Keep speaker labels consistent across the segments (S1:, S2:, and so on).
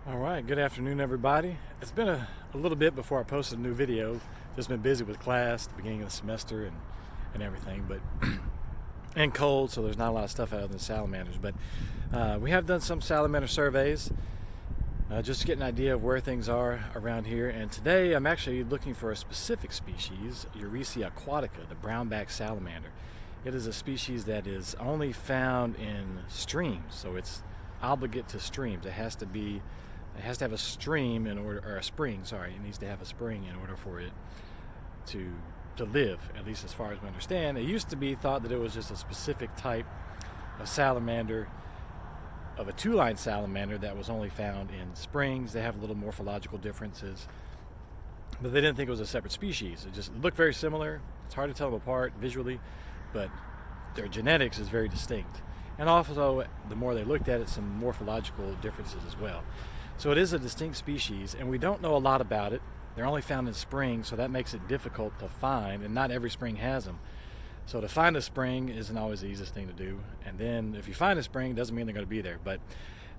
S1: Alright, good afternoon everybody. It's been a little bit before I posted a new video. Just been busy with class, the beginning of the semester and everything, but and cold, so there's not a lot of stuff out of the salamanders. But we have done some salamander surveys just to get an idea of where things are around here. And today I'm actually looking for a specific species, Eurycea aquatica, the brownback salamander. It is a species that is only found in streams, so it's obligate to streams. It has to have a stream in order, or a spring, sorry. It needs to have a spring in order for it to live, at least as far as we understand. It used to be thought that it was just a specific type of salamander, of a two-line salamander that was only found in springs. They have little morphological differences, but they didn't think it was a separate species. It just looked very similar. It's hard to tell them apart visually, but their genetics is very distinct. And also, the more they looked at it, some morphological differences as well. So it is a distinct species, and we don't know a lot about it. They're only found in springs, so that makes it difficult to find, and not every spring has them. So to find a spring isn't always the easiest thing to do. And then if you find a spring, it doesn't mean they're going to be there. But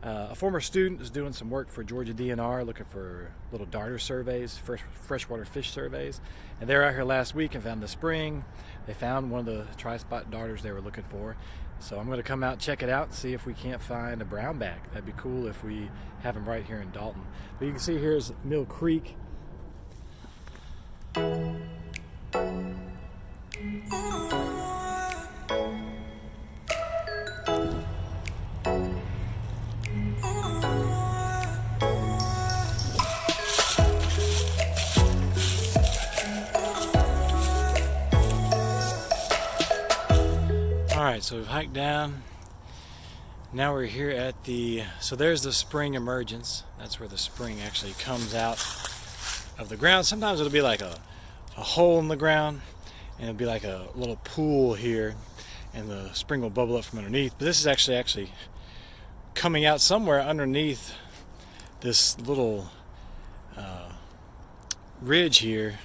S1: a former student is doing some work for Georgia DNR, looking for little darter surveys, freshwater fish surveys. And they were out here last week and found the spring. They found one of the tri-spot darters they were looking for. So I'm going to come out and check it out and see if we can't find a brownback. That'd be cool if we have them right here in Dalton. But you can see here's Mill Creek. Alright, so we've hiked down. Now we're here at so there's the spring emergence. That's where the spring actually comes out of the ground. Sometimes it'll be like a hole in the ground, and it'll be like a little pool here, and the spring will bubble up from underneath. But this is actually coming out somewhere underneath this little ridge here,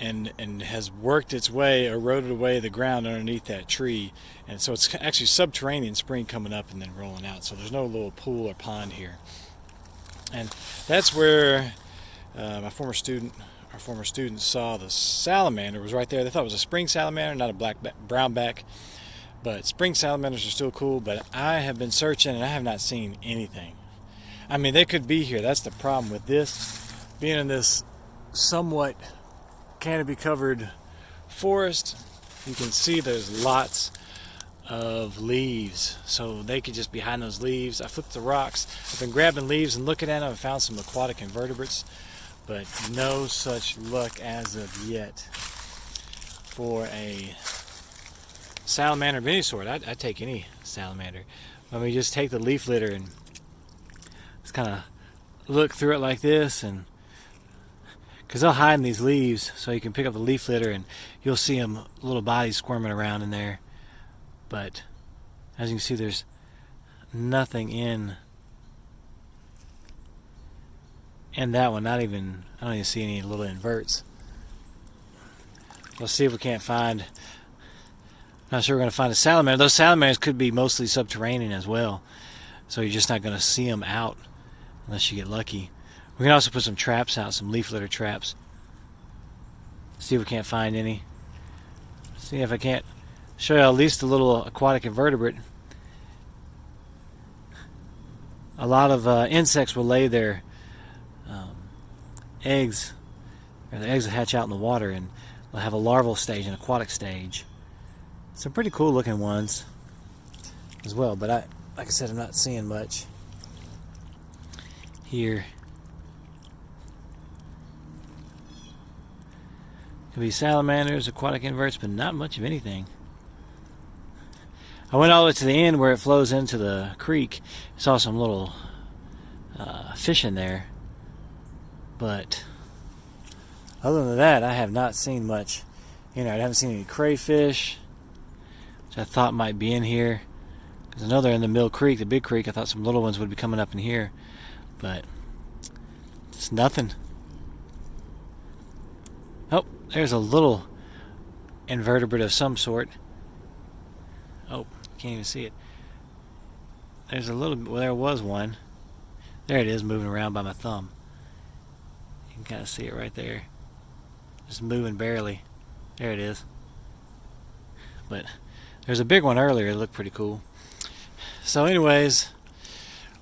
S1: and has worked its way, eroded away the ground underneath that tree. And so it's actually subterranean spring coming up and then rolling out. So there's no little pool or pond here. And that's where our former student saw the salamander was right there. They thought it was a spring salamander, not a brownback. But spring salamanders are still cool, but I have been searching and I have not seen anything. I mean, they could be here. That's the problem with this, being in this somewhat canopy covered forest. You can see there's lots of leaves, so they could just be behind those leaves. I flipped the rocks. I've been grabbing leaves and looking at them. I found some aquatic invertebrates, but no such luck as of yet for a salamander of any sort. I'd take any salamander. Let me just take the leaf litter and just kind of look through it like this, and because they'll hide in these leaves, so you can pick up the leaf litter and you'll see them, little bodies squirming around in there. But as you can see, there's nothing in that one. I don't even see any little inverts. Let's see if we can't find. I'm not sure we're going to find a salamander. Those salamanders could be mostly subterranean as well, so you're just not going to see them out unless you get lucky. We can also put some traps out, some leaf litter traps. See if we can't find any. See if I can't show you at least a little aquatic invertebrate. A lot of insects will lay their eggs, or the eggs will hatch out in the water, and they'll have a larval stage, an aquatic stage. Some pretty cool looking ones as well, but like I said, I'm not seeing much here. Could be salamanders, aquatic inverts, but not much of anything. I went all the way to the end where it flows into the creek. Saw some little fish in there, but other than that, I have not seen much. I haven't seen any crayfish, which I thought might be in here, because I know they're in the Mill Creek, the big creek. I thought some little ones would be coming up in here, but it's nothing. Oh, there's a little invertebrate of some sort. Oh, can't even see it. There's a little, well, there was one. There it is, moving around by my thumb. You can kind of see it right there. Just moving barely. There it is. But there's a big one earlier. It looked pretty cool. So anyways,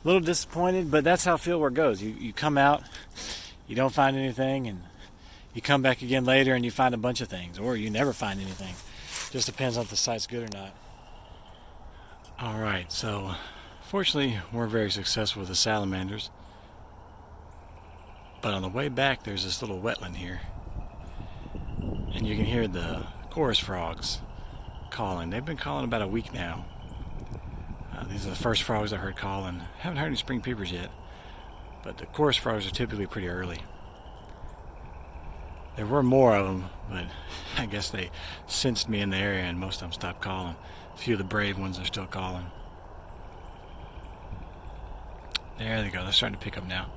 S1: a little disappointed, but that's how fieldwork goes. You come out, you don't find anything, and you come back again later and you find a bunch of things, or you never find anything. Just depends on if the site's good or not. Alright, so fortunately we're very successful with the salamanders. But on the way back there's this little wetland here. And you can hear the chorus frogs calling. They've been calling about a week now. These are the first frogs I heard calling. Haven't heard any spring peepers yet, but the chorus frogs are typically pretty early. There were more of them, but I guess they sensed me in the area and most of them stopped calling. A few of the brave ones are still calling. There they go. They're starting to pick up now.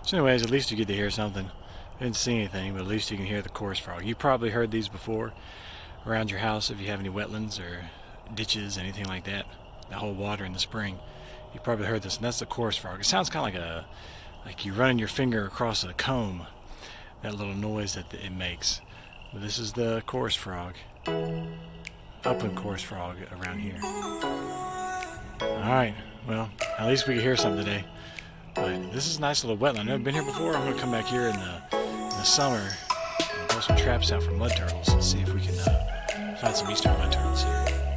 S1: So anyways, at least you get to hear something. I didn't see anything, but at least you can hear the chorus frog. You probably heard these before around your house if you have any wetlands or ditches, anything like that. That whole water in the spring. You probably heard this, and that's the chorus frog. It sounds kind of like you running your finger across a comb. That little noise that it makes. But this is the chorus frog. Upland chorus frog around here. Alright, well, at least we can hear something today. But this is a nice little wetland. I've never been here before. I'm going to come back here in the summer and throw some traps out for mud turtles and see if we can find some eastern mud turtles here.